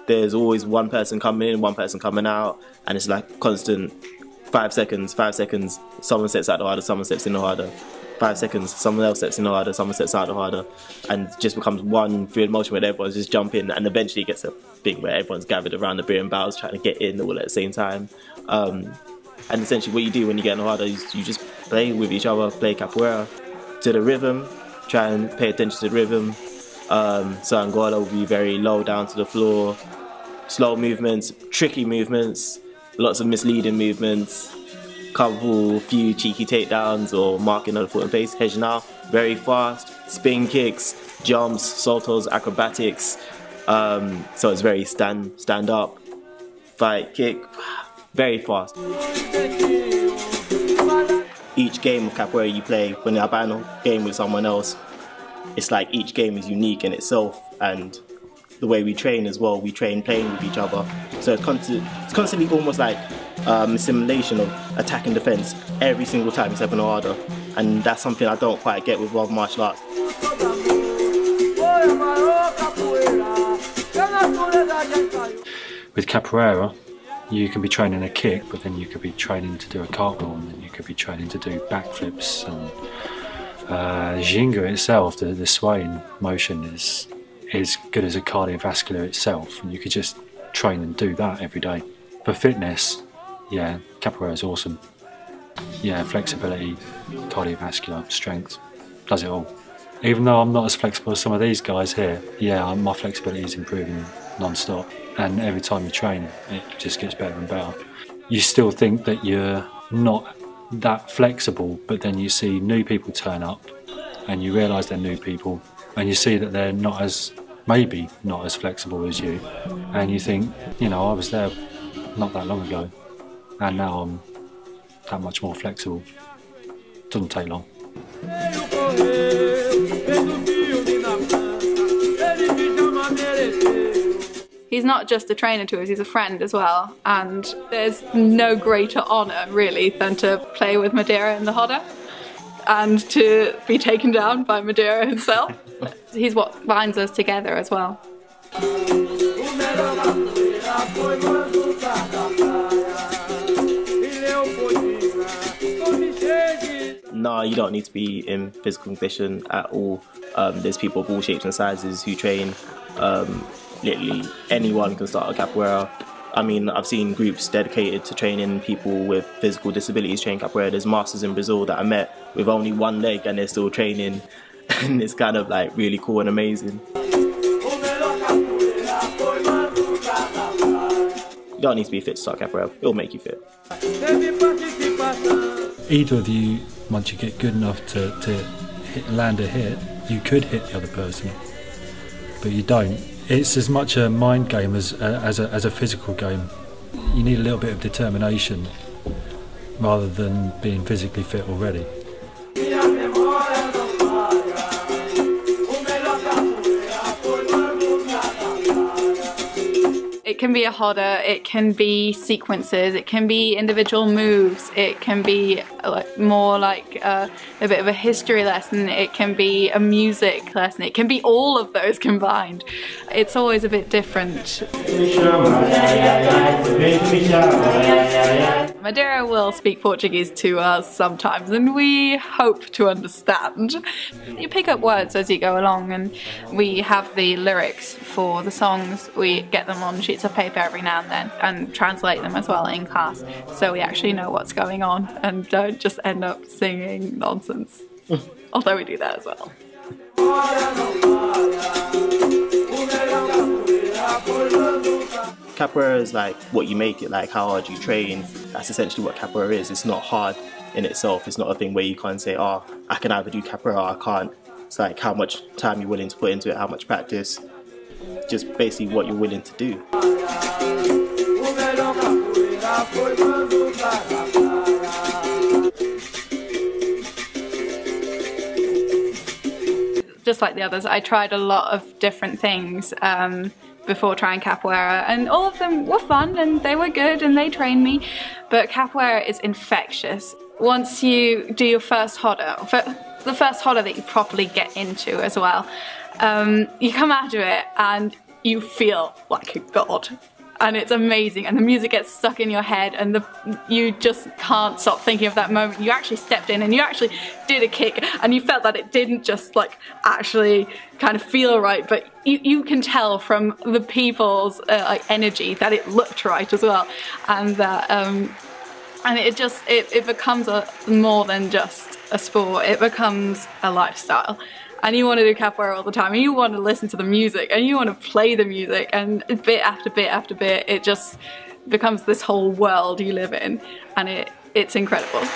there's always one person coming in, one person coming out, and it's like constant 5 seconds, 5 seconds, someone steps out the harder, someone steps in the harder. 5 seconds, someone else steps in the harder, someone steps out the harder, and it just becomes one fluid motion where everyone's just jumping, and eventually it gets a thing where everyone's gathered around the beer and barrels trying to get in all at the same time. And essentially what you do when you get in the harder is you just play with each other, play capoeira to the rhythm, try and pay attention to the rhythm. So Angola will be very low down to the floor, slow movements, tricky movements, lots of misleading movements, few cheeky takedowns or marking on the foot and face. Regional, very fast, spin kicks, jumps, saltos, acrobatics. So it's very stand up, fight, kick, very fast. Each game of capoeira you play, when you're a game with someone else, it's like each game is unique in itself, and the way we train as well, we train playing with each other. So it's constantly almost like a simulation of attack and defense every single time you step in the harder, and that's something I don't quite get with other martial arts. With capoeira, you can be training a kick, but then you could be training to do a cartwheel, and then you could be training to do backflips. And Ginga itself, the swaying motion, is good as a cardiovascular itself, and you could just train and do that every day. For fitness, yeah, capoeira is awesome. Yeah, flexibility, cardiovascular, strength, does it all. Even though I'm not as flexible as some of these guys here, yeah, my flexibility is improving non-stop, and every time you train, it just gets better and better. You still think that you're not that flexible, but then you see new people turn up, and you realise they're new people, and you see that they're maybe not as flexible as you, and you think, you know, I was there not that long ago, and now I'm that much more flexible. Doesn't take long. He's not just a trainer to us, he's a friend as well, and there's no greater honour really than to play with Madeira in the Hatha and to be taken down by Madeira himself. He's what binds us together as well. No, you don't need to be in physical condition at all. There's people of all shapes and sizes who train. Literally anyone can start a capoeira. I mean, I've seen groups dedicated to training people with physical disabilities train capoeira. There's masters in Brazil that I met with only one leg and they're still training, and it's kind of like really cool and amazing. You don't need to be fit to start capoeira, it'll make you fit. Either of you, once you get good enough to land a hit, you could hit the other person, but you don't. It's as much a mind game as a physical game. You need a little bit of determination rather than being physically fit already. It can be a Hatha, it can be sequences, it can be individual moves, it can be more like a bit of a history lesson, it can be a music lesson, it can be all of those combined. It's always a bit different. Madeira will speak Portuguese to us sometimes, and we hope to understand. You pick up words as you go along, and we have the lyrics for the songs. We get them on sheets of paper every now and then and translate them as well in class, so we actually know what's going on and don't just end up singing nonsense. Although we do that as well. Capoeira is like what you make it, like how hard you train. That's essentially what capoeira is. It's not hard in itself. It's not a thing where you can't say, oh, I can either do capoeira or I can't. It's like how much time you're willing to put into it, how much practice, just basically what you're willing to do. Just like the others, I tried a lot of different things before trying capoeira, and all of them were fun and they were good and they trained me, but capoeira is infectious. Once you do your first Hatha, the first Hatha that you properly get into as well, you come out of it and you feel like a god. And it's amazing, and the music gets stuck in your head, and you just can't stop thinking of that moment. You actually stepped in and you actually did a kick, and you felt that it didn't just like actually kind of feel right, but you can tell from the people's like energy that it looked right as well, and that and it becomes more than just a sport. It becomes a lifestyle. And you want to do capoeira all the time, and you want to listen to the music, and you want to play the music, and bit after bit after bit, it just becomes this whole world you live in, and it's incredible.